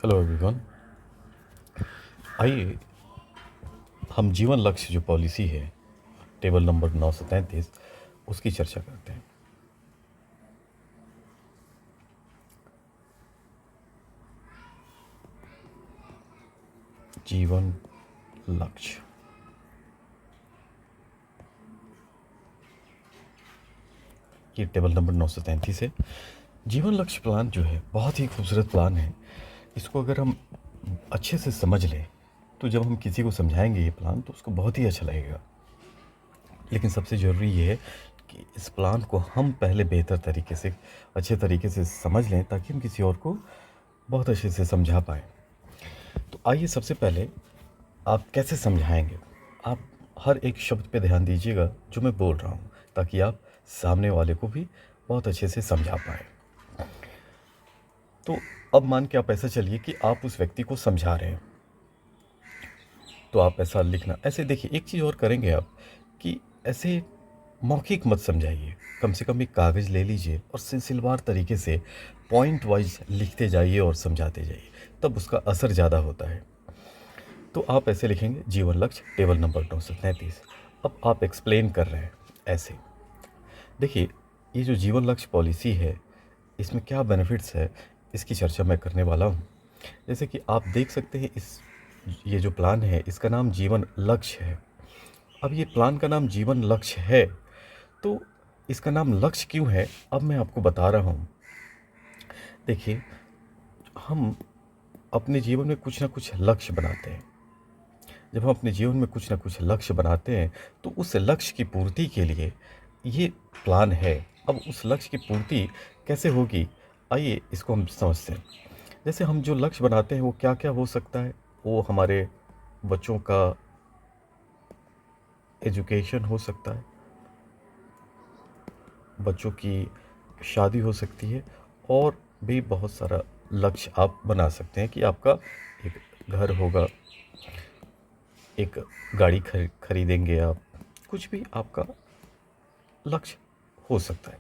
Hello everyone. आइए हम जीवन लक्ष्य जो पॉलिसी है टेबल नंबर 933 उसकी चर्चा करते हैं। जीवन लक्ष्य, ये टेबल नंबर 933 है। जीवन लक्ष्य प्लान जो है बहुत ही खूबसूरत प्लान है। इसको अगर हम अच्छे से समझ लें तो जब हम किसी को समझाएंगे ये प्लान तो उसको बहुत ही अच्छा लगेगा। लेकिन सबसे ज़रूरी ये है कि इस प्लान को हम पहले बेहतर तरीके से, अच्छे तरीके से समझ लें ताकि हम किसी और को बहुत अच्छे से समझा पाएँ। तो आइए सबसे पहले आप कैसे समझाएंगे। आप हर एक शब्द पे ध्यान दीजिएगा जो मैं बोल रहा हूँ, ताकि आप सामने वाले को भी बहुत अच्छे से समझा पाएँ। तो अब मान के आप ऐसा चलिए कि आप उस व्यक्ति को समझा रहे हैं, तो आप ऐसा लिखना, ऐसे देखिए एक चीज़ और करेंगे आप कि ऐसे मौखिक मत समझाइए। कम से कम एक कागज़ ले लीजिए और सिलसिलेवार तरीके से पॉइंट वाइज लिखते जाइए और समझाते जाइए, तब उसका असर ज़्यादा होता है। तो आप ऐसे लिखेंगे जीवन लक्ष्य टेबल नंबर 933। अब आप एक्सप्लेन कर रहे हैं ऐसे। देखिए, ये जो जीवन लक्ष्य पॉलिसी है इसमें क्या बेनिफिट्स है इसकी चर्चा मैं करने वाला हूँ। जैसे कि आप देख सकते हैं ये जो प्लान है इसका नाम जीवन लक्ष्य है। अब ये प्लान का नाम जीवन लक्ष्य है तो इसका नाम लक्ष्य क्यों है, अब मैं आपको बता रहा हूँ। देखिए, हम अपने जीवन में कुछ ना कुछ लक्ष्य बनाते हैं। जब हम अपने जीवन में कुछ ना कुछ लक्ष्य बनाते हैं तो उस लक्ष्य की पूर्ति के लिए ये प्लान है। अब उस लक्ष्य की पूर्ति कैसे होगी, आइए इसको हम समझते हैं। जैसे हम जो लक्ष्य बनाते हैं वो क्या क्या हो सकता है। वो हमारे बच्चों का एजुकेशन हो सकता है, बच्चों की शादी हो सकती है, और भी बहुत सारा लक्ष्य आप बना सकते हैं कि आपका एक घर होगा, एक गाड़ी खरीदेंगे आप, कुछ भी आपका लक्ष्य हो सकता है।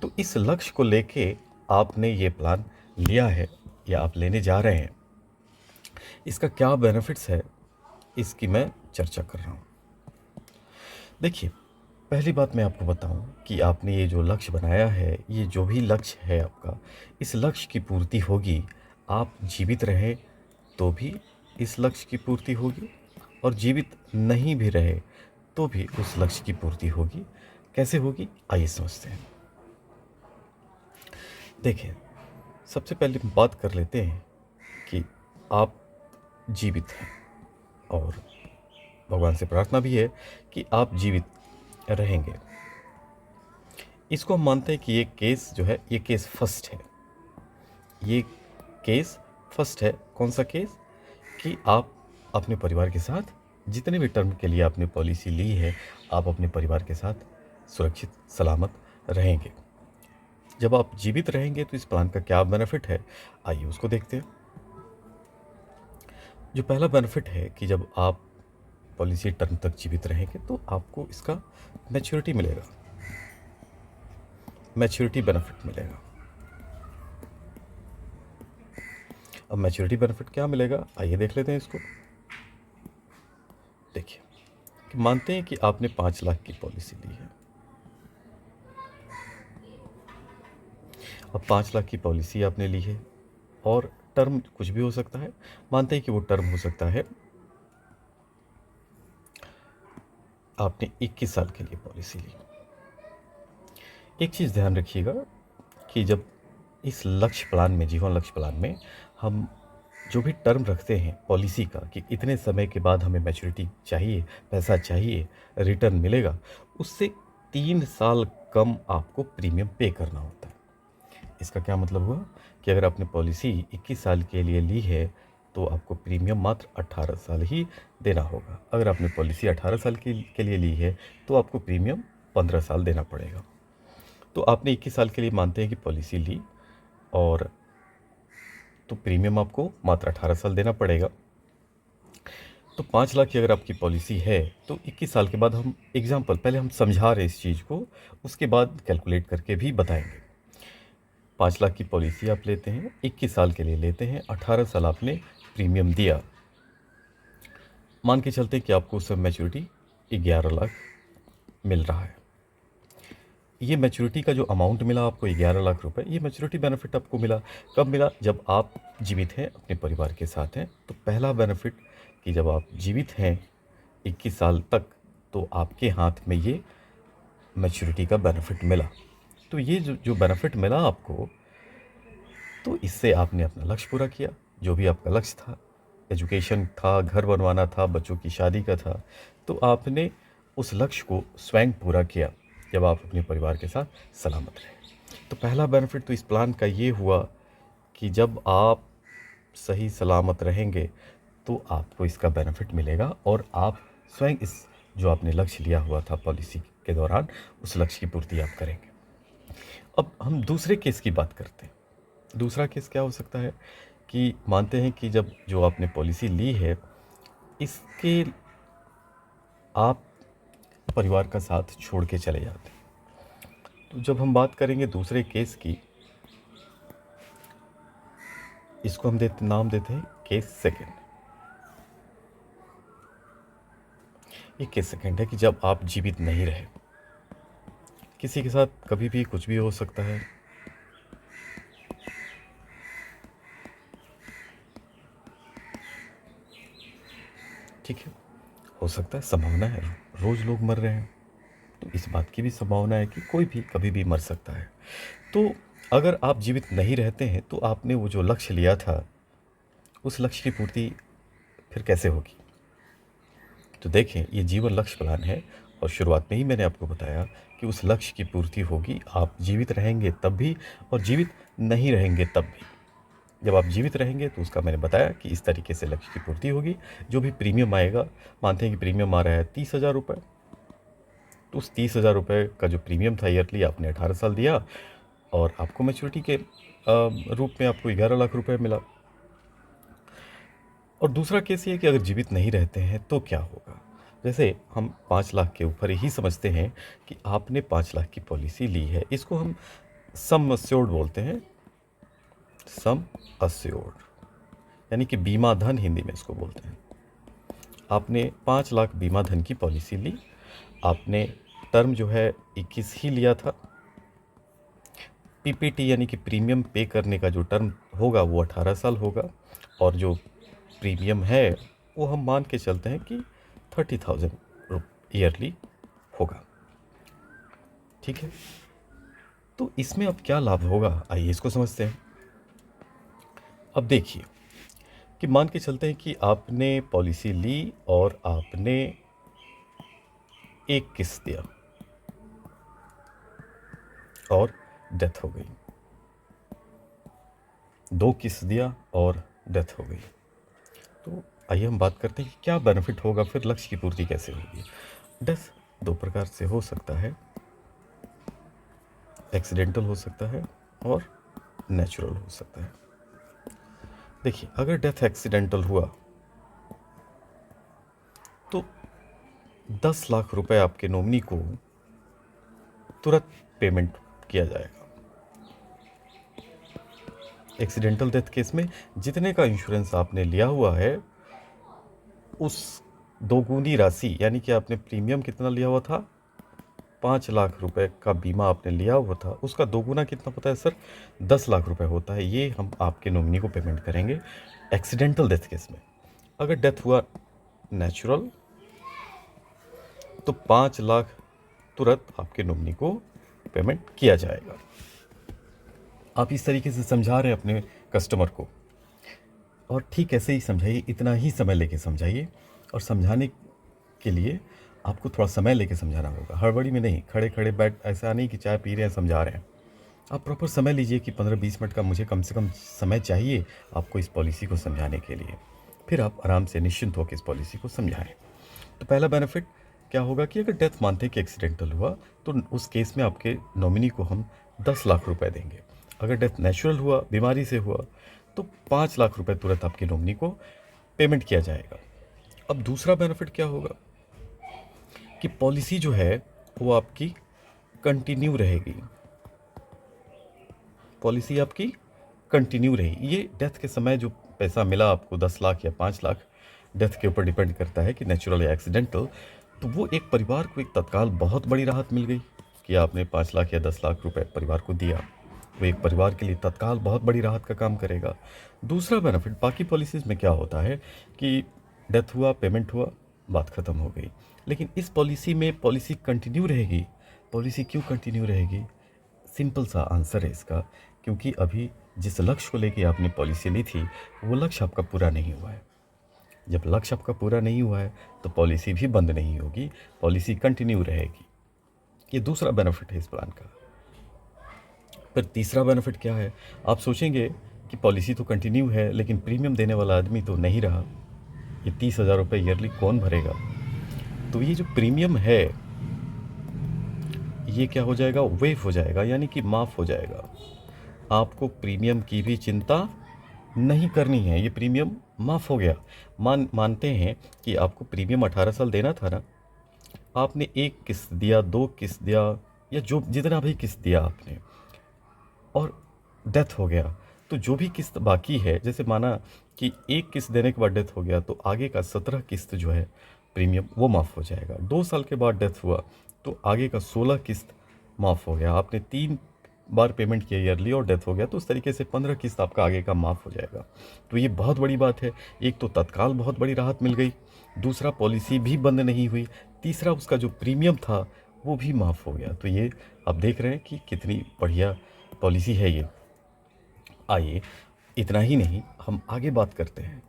तो इस लक्ष्य को लेके आपने ये प्लान लिया है या आप लेने जा रहे हैं, इसका क्या बेनिफिट्स है इसकी मैं चर्चा कर रहा हूँ। देखिए, पहली बात मैं आपको बताऊं कि आपने ये जो लक्ष्य बनाया है, ये जो भी लक्ष्य है आपका, इस लक्ष्य की पूर्ति होगी। आप जीवित रहे तो भी इस लक्ष्य की पूर्ति होगी, और जीवित नहीं भी रहे तो भी उस लक्ष्य की पूर्ति होगी। कैसे होगी, आइए समझते हैं। देखिए, सबसे पहले हम बात कर लेते हैं कि आप जीवित हैं, और भगवान से प्रार्थना भी है कि आप जीवित रहेंगे। इसको हम मानते हैं कि ये केस जो है, ये केस फर्स्ट है। ये केस फर्स्ट है। कौन सा केस, कि आप अपने परिवार के साथ जितने भी टर्म के लिए आपने पॉलिसी ली है, आप अपने परिवार के साथ सुरक्षित सलामत रहेंगे। जब आप जीवित रहेंगे तो इस प्लान का क्या बेनिफिट है, आइए उसको देखते हैं। जो पहला बेनिफिट है कि जब आप पॉलिसी टर्म तक जीवित रहेंगे तो आपको इसका मैच्योरिटी मिलेगा, मैच्योरिटी बेनिफिट मिलेगा। अब मैच्योरिटी बेनिफिट क्या मिलेगा, आइए देख लेते हैं इसको। देखिए, कि मानते हैं कि आपने 5 लाख की पॉलिसी ली है। अब 5 लाख की पॉलिसी आपने ली है, और टर्म कुछ भी हो सकता है। मानते हैं कि वो टर्म हो सकता है, आपने 21 साल के लिए पॉलिसी ली। एक चीज़ ध्यान रखिएगा कि जब इस लक्ष्य प्लान में, जीवन लक्ष्य प्लान में, हम जो भी टर्म रखते हैं पॉलिसी का कि इतने समय के बाद हमें मैच्योरिटी चाहिए, पैसा चाहिए, रिटर्न मिलेगा, उससे 3 साल कम आपको प्रीमियम पे करना होता है। इसका क्या मतलब हुआ कि अगर आपने पॉलिसी 21 साल के लिए ली है तो आपको प्रीमियम मात्र 18 साल ही देना होगा। अगर आपने पॉलिसी 18 साल के लिए ली है तो आपको प्रीमियम 15 साल देना पड़ेगा। तो आपने 21 साल के लिए मानते हैं कि पॉलिसी ली, और तो प्रीमियम आपको मात्र 18 साल देना पड़ेगा। तो 5 लाख की अगर आपकी पॉलिसी है तो 21 साल के बाद, हम एग्जाम्पल, पहले हम समझा रहे इस चीज़ को, उसके बाद कैलकुलेट करके भी बताएंगे। 5 लाख की पॉलिसी आप लेते हैं, 21 साल के लिए लेते हैं, 18 साल आपने प्रीमियम दिया। मान के चलते हैं कि आपको उस समय मैच्योरिटी 11 लाख मिल रहा है। ये मैच्योरिटी का जो अमाउंट मिला आपको 11 लाख रुपए, ये मैच्योरिटी बेनिफिट आपको मिला कब मिला? जब आप जीवित हैं, अपने परिवार के साथ हैं। तो पहला बेनिफिट कि जब आप जीवित हैं 21 साल तक, तो आपके हाथ में ये मैच्योरिटी का बेनिफिट मिला। तो ये जो जो बेनिफिट मिला आपको, तो इससे आपने अपना लक्ष्य पूरा किया। जो भी आपका लक्ष्य था, एजुकेशन था, घर बनवाना था, बच्चों की शादी का था, तो आपने उस लक्ष्य को स्वयं पूरा किया जब आप अपने परिवार के साथ सलामत रहे। तो पहला बेनिफिट तो इस प्लान का ये हुआ कि जब आप सही सलामत रहेंगे तो आपको इसका बेनिफिट मिलेगा और आप स्वयं इस जो आपने लक्ष्य लिया हुआ था पॉलिसी के दौरान, उस लक्ष्य की पूर्ति आप करेंगे। अब हम दूसरे केस की बात करते हैं। दूसरा केस क्या हो सकता है कि मानते हैं कि जब जो आपने पॉलिसी ली है, इसके आप परिवार का साथ छोड़ के चले जाते हैं। तो जब हम बात करेंगे दूसरे केस की, इसको हम नाम देते हैं केस सेकंड। ये केस सेकंड है कि जब आप जीवित नहीं रहे, किसी के साथ कभी भी कुछ भी हो सकता है। ठीक है, हो सकता है, संभावना है, रोज लोग मर रहे हैं, तो इस बात की भी संभावना है कि कोई भी कभी भी मर सकता है। तो अगर आप जीवित नहीं रहते हैं तो आपने वो जो लक्ष्य लिया था, उस लक्ष्य की पूर्ति फिर कैसे होगी? तो देखें, ये जीवन लक्ष्य प्लान है और शुरुआत में ही मैंने आपको बताया कि उस लक्ष्य की पूर्ति होगी आप जीवित रहेंगे तब भी और जीवित नहीं रहेंगे तब भी। जब आप जीवित रहेंगे तो उसका मैंने बताया कि इस तरीके से लक्ष्य की पूर्ति होगी। जो भी प्रीमियम आएगा, मानते हैं कि प्रीमियम आ रहा है 30,000 रुपये, तो उस 30,000 रुपये का जो प्रीमियम था ईयरली, आपने 18 साल दिया और आपको मैच्योरिटी के रूप में आपको 11 लाख रुपए मिला। और दूसरा केस ये कि अगर जीवित नहीं रहते हैं तो क्या होगा? जैसे हम 5 लाख के ऊपर ही समझते हैं कि आपने 5 लाख की पॉलिसी ली है, इसको हम सम अस्योर्ड बोलते हैं, सम अस्योर्ड, यानी कि बीमा धन हिंदी में इसको बोलते हैं। आपने 5 लाख बीमा धन की पॉलिसी ली, आपने टर्म जो है 21 ही लिया था। पीपीटी यानी कि प्रीमियम पे करने का जो टर्म होगा वो 18 साल होगा और जो प्रीमियम है वो हम मान के चलते हैं कि 30,000 ईयरली होगा। ठीक है, तो इसमें अब क्या लाभ होगा, आइए इसको समझते हैं। अब देखिए कि मान के चलते हैं कि आपने पॉलिसी ली और आपने एक किस्त दिया और डेथ हो गई, 2 किस्त दिया और डेथ हो गई। तो आइए हम बात करते हैं कि क्या बेनिफिट होगा, फिर लक्ष्य की पूर्ति कैसे होगी। डेथ 2 प्रकार से हो सकता है, एक्सीडेंटल हो सकता है और नेचुरल हो सकता है। देखिए, अगर डेथ एक्सीडेंटल हुआ तो 10 लाख रुपए आपके नॉमिनी को तुरंत पेमेंट किया जाएगा। एक्सीडेंटल डेथ केस में जितने का इंश्योरेंस आपने लिया हुआ है, उस दोगुनी राशि, यानी कि आपने प्रीमियम कितना लिया हुआ था, 5 लाख रुपए का बीमा आपने लिया हुआ था, उसका दोगुना कितना पता है सर? 10 लाख रुपए होता है। ये हम आपके नॉमिनी को पेमेंट करेंगे एक्सीडेंटल डेथ केस में। अगर डेथ हुआ नेचुरल तो 5 लाख तुरंत आपके नॉमिनी को पेमेंट किया जाएगा। आप इस तरीके से समझा रहे हैं अपने कस्टमर को, और ठीक ऐसे ही समझाइए, इतना ही समय लेके समझाइए। और समझाने के लिए आपको थोड़ा समय लेके समझाना होगा, हड़बड़ी में नहीं, खड़े खड़े बैठ, ऐसा नहीं कि चाय पी रहे हैं समझा रहे हैं। आप प्रॉपर समय लीजिए कि 15-20 मिनट का मुझे कम से कम समय चाहिए आपको इस पॉलिसी को समझाने के लिए। फिर आप आराम से निश्चिंत होकर इस पॉलिसी को समझाएं। तो पहला बेनिफिट क्या होगा कि अगर डेथ मानते हैं कि एक्सीडेंटल हुआ तो उस केस में आपके नॉमिनी को हम 10 लाख रुपए देंगे। अगर डेथ नेचुरल हुआ, बीमारी से हुआ, तो 5 लाख रुपए तुरंत आपके नॉमिनी को पेमेंट किया जाएगा। अब दूसरा बेनिफिट क्या होगा कि पॉलिसी जो है वो आपकी कंटिन्यू रहेगी। पॉलिसी आपकी कंटिन्यू रही। ये डेथ के समय जो पैसा मिला आपको 10 लाख या 5 लाख, डेथ के ऊपर डिपेंड करता है कि नेचुरल या एक्सीडेंटल, तो वो एक परिवार को एक तत्काल बहुत बड़ी राहत मिल गई कि आपने 5 लाख या 10 लाख रुपए परिवार को दिया। वो एक परिवार के लिए तत्काल बहुत बड़ी राहत का काम करेगा। दूसरा बेनिफिट बाकी पॉलिसीज़ में क्या होता है कि डेथ हुआ, पेमेंट हुआ, बात ख़त्म हो गई। लेकिन इस पॉलिसी में पॉलिसी कंटिन्यू रहेगी। पॉलिसी क्यों कंटिन्यू रहेगी? सिंपल सा आंसर है इसका, क्योंकि अभी जिस लक्ष्य को लेके आपने पॉलिसी ली थी वो लक्ष्य आपका पूरा नहीं हुआ है। जब लक्ष्य आपका पूरा नहीं हुआ है तो पॉलिसी भी बंद नहीं होगी, पॉलिसी कंटिन्यू रहेगी। ये दूसरा बेनिफिट है इस प्लान का। फिर तीसरा बेनिफिट क्या है? आप सोचेंगे कि पॉलिसी तो कंटिन्यू है लेकिन प्रीमियम देने वाला आदमी तो नहीं रहा, ये 30,000 रुपये ईयरली कौन भरेगा? तो ये जो प्रीमियम है ये क्या हो जाएगा? वेव हो जाएगा, यानी कि माफ़ हो जाएगा। आपको प्रीमियम की भी चिंता नहीं करनी है, ये प्रीमियम माफ़ हो गया। मानते हैं कि आपको प्रीमियम 18 साल देना था ना, आपने 1 किस्त दिया, 2 किस्त दिया, या जो जितना भी किस्त दिया आपने, और डेथ हो गया, तो जो भी किस्त बाकी है, जैसे माना कि 1 किस्त देने के बाद डेथ हो गया, तो आगे का 17 किस्त जो है प्रीमियम वो माफ़ हो जाएगा। 2 साल के बाद डेथ हुआ तो आगे का 16 किस्त माफ़ हो गया। आपने 3 बार पेमेंट किया ईयरली और डेथ हो गया, तो उस तरीके से 15 किस्त आपका आगे का माफ़ हो जाएगा। तो ये बहुत बड़ी बात है। एक तो तत्काल बहुत बड़ी राहत मिल गई, दूसरा पॉलिसी भी बंद नहीं हुई, तीसरा उसका जो प्रीमियम था वो भी माफ़ हो गया। तो ये आप देख रहे हैं कि कितनी बढ़िया पॉलिसी है ये। आइए, इतना ही नहीं, हम आगे बात करते हैं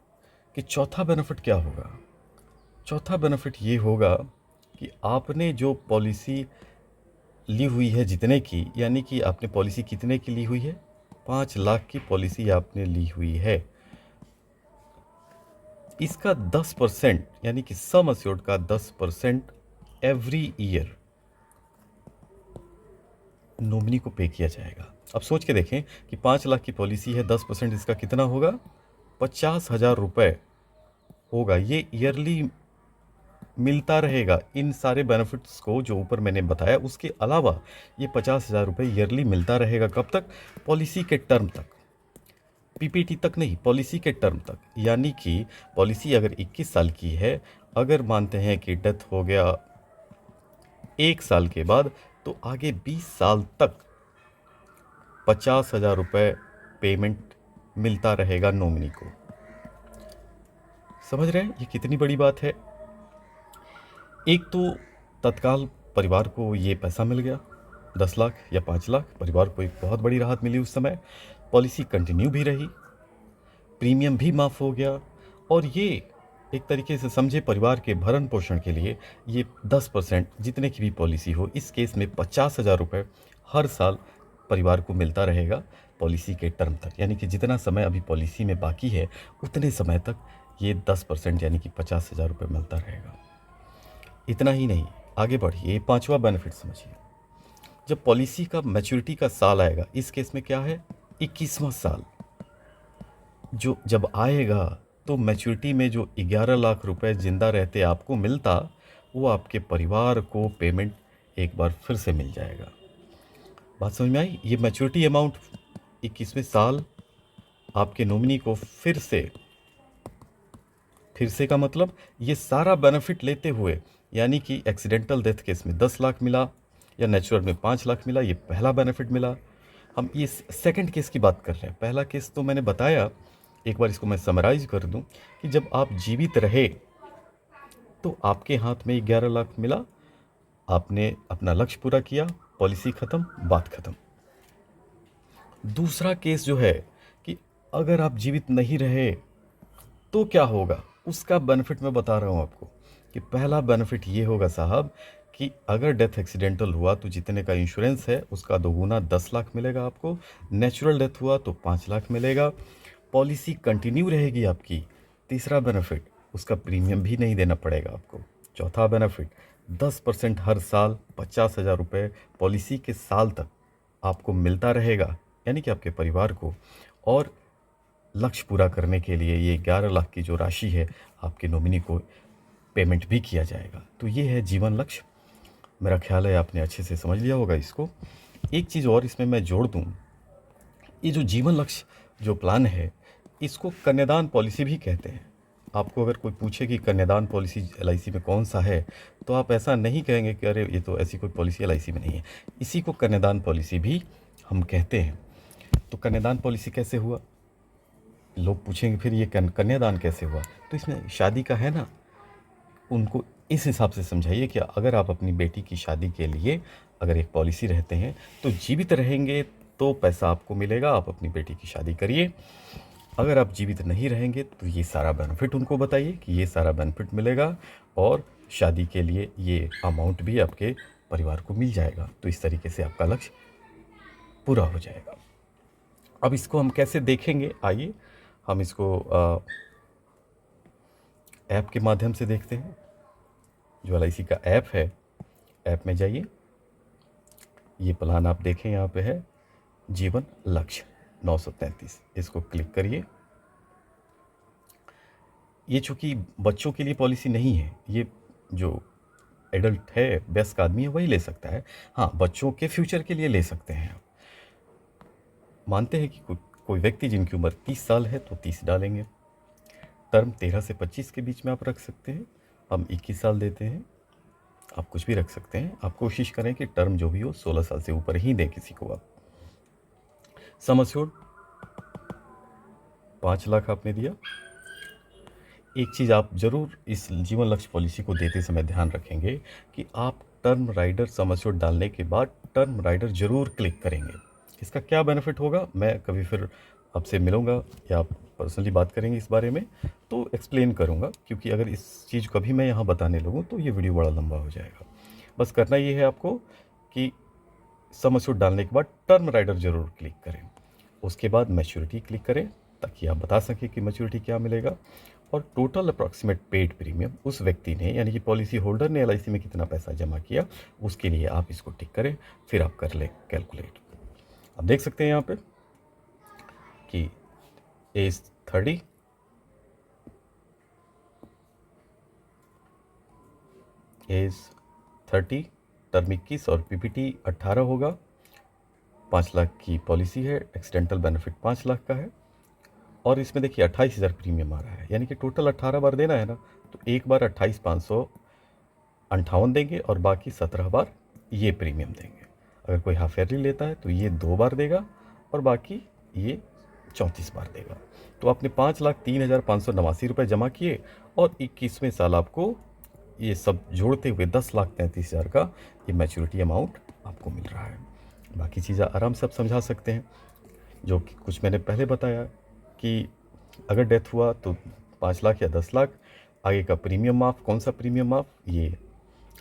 कि चौथा बेनिफिट क्या होगा। चौथा बेनिफिट ये होगा कि आपने जो पॉलिसी ली हुई है जितने की, यानी कि आपने पॉलिसी कितने की ली हुई है? 5 लाख की पॉलिसी आपने ली हुई है। इसका 10% यानी कि सम अस्योर्ड का 10% एवरी ईयर नॉमिनी को पे किया जाएगा। अब सोच के देखें कि 5 लाख की पॉलिसी है, 10% इसका कितना होगा? 50,000 रुपये होगा। ये ईयरली मिलता रहेगा। इन सारे बेनिफिट्स को जो ऊपर मैंने बताया उसके अलावा ये 50,000 रुपये ईयरली मिलता रहेगा। कब तक? पॉलिसी के टर्म तक, पीपीटी तक नहीं, पॉलिसी के टर्म तक। यानी कि पॉलिसी अगर 21 साल की है, अगर मानते हैं कि डेथ हो गया 1 साल के बाद, तो आगे 20 साल तक 50,000 रुपये पेमेंट मिलता रहेगा नॉमिनी को। समझ रहे हैं ये कितनी बड़ी बात है? एक तो तत्काल परिवार को ये पैसा मिल गया, 10 लाख या 5 लाख, परिवार को एक बहुत बड़ी राहत मिली उस समय। पॉलिसी कंटिन्यू भी रही, प्रीमियम भी माफ़ हो गया, और ये एक तरीके से समझे परिवार के भरण पोषण के लिए ये 10% जितने की भी पॉलिसी हो, इस केस में 50,000 रुपये हर साल परिवार को मिलता रहेगा पॉलिसी के टर्म तक। यानी कि जितना समय अभी पॉलिसी में बाकी है उतने समय तक ये 10% यानी कि 50,000 रुपये मिलता रहेगा। इतना ही नहीं, आगे बढ़िए, 5वां बेनिफिट समझिए। जब पॉलिसी का मैच्योरिटी का साल आएगा, इस केस में क्या है? 21वां साल जो जब आएगा, तो मैच्योरिटी में जो 11 लाख रुपए जिंदा रहते आपको मिलता, वो आपके परिवार को पेमेंट एक बार फिर से मिल जाएगा। बात समझ में आई? ये मैच्योरिटी अमाउंट 21वें साल आपके नॉमिनी को फिर से का मतलब ये सारा बेनिफिट लेते हुए, यानी कि एक्सीडेंटल डेथ केस में 10 लाख मिला या नेचुरल में 5 लाख मिला, ये पहला बेनिफिट मिला। हम ये सेकंड केस की बात कर रहे हैं। पहला केस तो मैंने बताया, एक बार इसको मैं समराइज कर दूं कि जब आप जीवित रहे तो आपके हाथ में 11 लाख मिला, आपने अपना लक्ष्य पूरा किया, पॉलिसी ख़त्म, बात ख़त्म। दूसरा केस जो है कि अगर आप जीवित नहीं रहे तो क्या होगा, उसका बेनिफिट मैं बता रहा हूँ आपको। कि पहला बेनिफिट ये होगा साहब कि अगर डेथ एक्सीडेंटल हुआ तो जितने का इंश्योरेंस है उसका दोगुना 10 लाख मिलेगा आपको। नेचुरल डेथ हुआ तो 5 लाख मिलेगा। पॉलिसी कंटिन्यू रहेगी आपकी। तीसरा बेनिफिट, उसका प्रीमियम भी नहीं देना पड़ेगा आपको। चौथा बेनिफिट, 10% हर साल 50,000 रुपये पॉलिसी के साल तक आपको मिलता रहेगा, यानी कि आपके परिवार को। और लक्ष्य पूरा करने के लिए ये 11 लाख की जो राशि है आपके नॉमिनी को पेमेंट भी किया जाएगा। तो ये है जीवन लक्ष्य। मेरा ख्याल है आपने अच्छे से समझ लिया होगा इसको। एक चीज़ और इसमें मैं जोड़ दूं ये जो जीवन लक्ष्य जो प्लान है, इसको कन्यादान पॉलिसी भी कहते हैं। आपको अगर कोई पूछे कि कन्यादान पॉलिसी एलआईसी में कौन सा है, तो आप ऐसा नहीं कहेंगे कि अरे ये तो ऐसी कोई पॉलिसी एलआईसी में नहीं है। इसी को कन्यादान पॉलिसी भी हम कहते हैं। तो कन्यादान पॉलिसी कैसे हुआ? लोग पूछेंगे फिर ये कन्यादान कैसे हुआ? तो इसमें शादी का है ना, उनको इस हिसाब से समझाइए कि अगर आप अपनी बेटी की शादी के लिए अगर एक पॉलिसी रहते हैं, तो जीवित रहेंगे तो पैसा आपको मिलेगा, आप अपनी बेटी की शादी करिए। अगर आप जीवित नहीं रहेंगे तो ये सारा बेनिफिट उनको बताइए कि ये सारा बेनिफिट मिलेगा, और शादी के लिए ये अमाउंट भी आपके परिवार को मिल जाएगा। तो इस तरीके से आपका लक्ष्य पूरा हो जाएगा। अब इसको हम कैसे देखेंगे? आइए हम इसको ऐप के माध्यम से देखते हैं। जो एलआईसी का ऐप है, ऐप में जाइए, ये प्लान आप देखें यहाँ पे है जीवन लक्ष्य 933, इसको क्लिक करिए। ये चूँकि बच्चों के लिए पॉलिसी नहीं है, ये जो एडल्ट है, वयस्क आदमी है, वही ले सकता है। हाँ, बच्चों के फ्यूचर के लिए ले सकते हैं आप। मानते हैं कि कोई व्यक्ति जिनकी उम्र 30 साल है तो 30 डालेंगे। टर्म 13 से 25 के बीच में आप रख सकते हैं। हम 21 साल देते हैं। आप कुछ भी रख सकते हैं। आप कोशिश करें कि टर्म जो भी हो 16 साल से ऊपर ही दें किसी को आप। सम अस्योर्ड 5 लाख आपने दिया। एक चीज़ आप ज़रूर इस जीवन लक्ष्य पॉलिसी को देते समय ध्यान रखेंगे कि आप टर्म राइडर सम अस्योर्ड डालने के बाद टर्म राइडर ज़रूर क्लिक करेंगे। इसका क्या बेनिफिट होगा, मैं कभी फिर आपसे मिलूँगा या आप पर्सनली बात करेंगे इस बारे में, तो एक्सप्लेन करूँगा, क्योंकि अगर इस चीज़ को भी मैं यहाँ बताने लगूँ तो ये वीडियो बड़ा लंबा हो जाएगा। बस करना ये है आपको कि सम अस्योर्ड डालने के बाद टर्म राइडर ज़रूर क्लिक करें। उसके बाद मैच्योरिटी क्लिक करें ताकि आप बता सकें कि मैच्योरिटी क्या मिलेगा, और टोटल अप्रॉक्सीमेट पेड प्रीमियम उस व्यक्ति ने, यानी कि पॉलिसी होल्डर ने एलआईसी में कितना पैसा जमा किया, उसके लिए आप इसको टिक करें। फिर आप कर लें कैलकुलेट। आप देख सकते हैं यहाँ पे कि एज 30, एज 30, टर्म 21 और पीपीटी 18 होगा। 5 लाख की पॉलिसी है, एक्सीडेंटल बेनिफिट 5 लाख का है, और इसमें देखिए 28,000 प्रीमियम आ रहा है, यानी कि टोटल 18 बार देना है ना, तो एक बार 28,558 देंगे और बाकी 17 बार ये प्रीमियम देंगे। अगर कोई हाफ ईयरली लेता है तो ये 2 बार देगा और बाकी ये 34 बार देगा। तो आपने 5,03,589 रुपये जमा किए और 21वें साल आपको ये सब जोड़ते हुए 10,33,000 का ये मैच्योरिटी अमाउंट आपको मिल रहा है। बाकी चीज़ें आराम से आप समझा सकते हैं, जो कि कुछ मैंने पहले बताया कि अगर डेथ हुआ तो 5 लाख या 10 लाख, आगे का प्रीमियम माफ़, कौन सा प्रीमियम माफ़, ये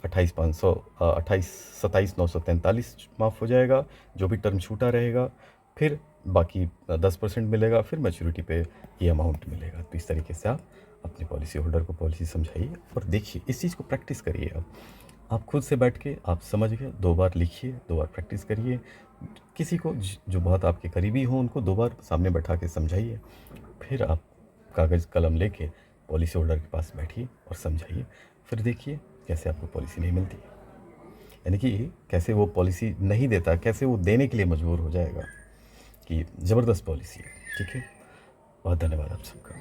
27,943 माफ़ हो जाएगा, जो भी टर्म छूटा रहेगा, फिर बाकी 10% मिलेगा, फिर मैच्योरिटी पे ये अमाउंट मिलेगा। तो इस तरीके से आप अपने पॉलिसी होल्डर को पॉलिसी समझाइए और देखिए, इस चीज़ को प्रैक्टिस करिए। आप खुद से बैठ के आप समझ गए, 2 बार लिखिए, 2 बार प्रैक्टिस करिए। किसी को जो बहुत आपके करीबी हो उनको 2 बार सामने बैठा के समझाइए। फिर आप कागज़ कलम लेके पॉलिसी होल्डर के पास बैठिए और समझाइए। फिर देखिए कैसे आपको पॉलिसी नहीं मिलती है, यानी कि कैसे वो पॉलिसी नहीं देता, कैसे वो देने के लिए मजबूर हो जाएगा कि ज़बरदस्त पॉलिसी है। ठीक है, बहुत धन्यवाद आप सबका।